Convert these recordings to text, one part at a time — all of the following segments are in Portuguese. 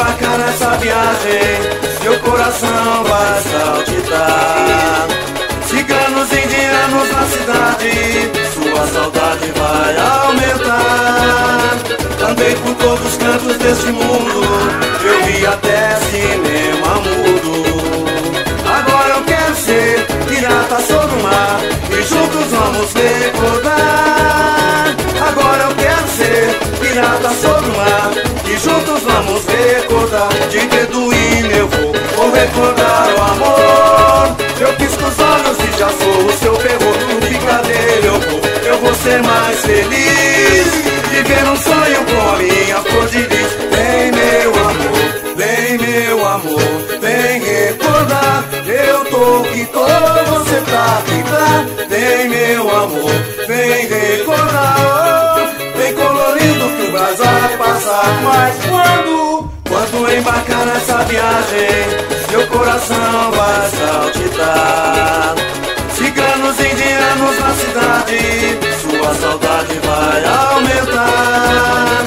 embarcar nessa viagem, meu coração vai saltitar. Ciganos, indianos na cidade, sua saudade vai aumentar. Andei por todos os cantos deste mundo, eu vi até cinema mudo. Agora eu quero ser pirata sobre o mar e juntos vamos recordar. Agora eu quero ser pirata sobre o mar e juntos vamos recordar. De beduíno eu vou recordar o amor. Eu pisco os olhos e já sou o seu terror. No picadeiro eu vou ser mais feliz. Viver um sonho com a minha flor de lis. Vem meu amor, vem recordar. Eu tô que tô, você tá que tá. Vem meu amor, vem recordar. Oh, vem colorindo que o gás vai passar. Mas quando embarcar nessa viagem, meu coração vai saltitar. Ciganos, indianos na cidade, sua saudade vai aumentar.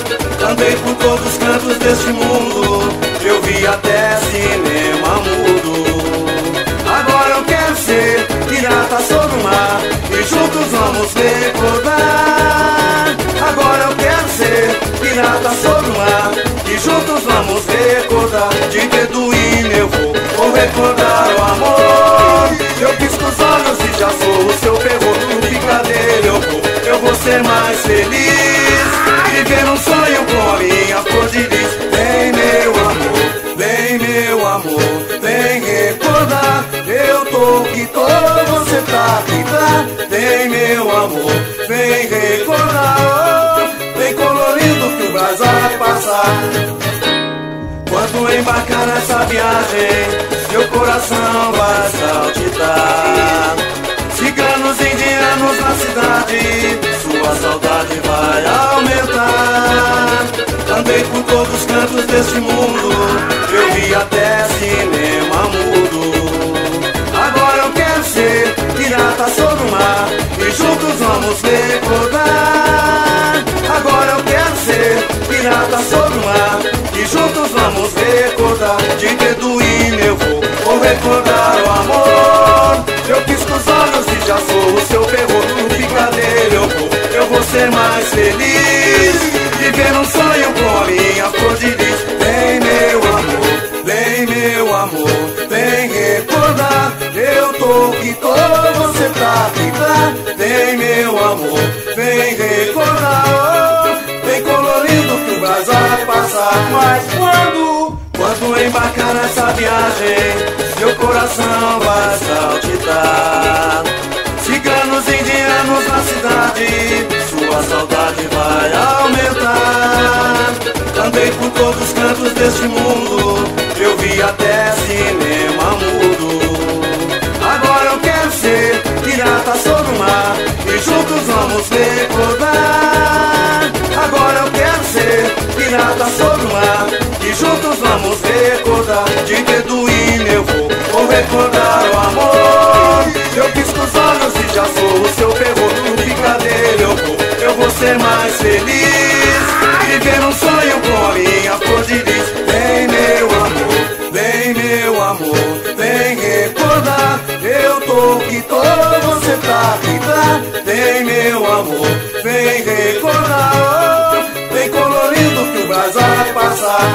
Andei por todos os cantos deste mundo, eu vi até cinema mudo. Agora eu quero ser pirata sobre o mar e juntos vamos recordar. Agora eu quero ser pirata sobre o mar e juntos vamos recordar. De beduíno eu vou recordar o amor. Eu pisco os olhos e já sou o seu terror. No picadeiro eu vou ser mais feliz. Viver um sonho com a minha flor de lis. Vem meu amor, vem recordar. Eu tô que tô, você tá que tá. Vem meu amor, vem recordar. Oh, vem colorindo que o gás vai passar. Quando embarcar nessa viagem, meu coração vai saltitar. Ciganos, indianos na cidade, sua saudade vai aumentar. Andei por todos os cantos deste mundo, eu vi até cinema mudo. Agora eu quero ser pirata sobre o mar e juntos vamos recordar. Agora eu quero ser pirata sobre o mar e juntos vamos recordar. De beduíno eu vou recordar o amor. Eu pisco os olhos e já sou o seu terror. No picadeiro eu vou ser mais feliz. Viver um sonho com a minha flor de lis. Vem meu amor, vem recordar. Eu tô que tô, você tá que tá. Vem meu amor, vem recordar. Oh, vem colorindo que o gás vai passar. Mas quando embarcar nessa viagem, meu coração vai saltitar. Ciganos, indianos na cidade, sua saudade vai aumentar. Andei por todos os cantos deste mundo, eu vi até cinema mudo. Agora eu quero ser pirata sobre o mar e juntos vamos recordar. Agora eu quero ser pirata sobre o mar e juntos vamos recordar. De beduíno eu vou recordar o amor. Eu pisco os olhos e já sou o seu terror. No picadeiro eu vou ser mais feliz. Viver um sonho com a minha flor de lis. Vem meu amor, vem recordar. Eu tô que tô, você tá que tá. Vem meu amor, vem recordar. Oh, vem colorindo que o gás vai passar.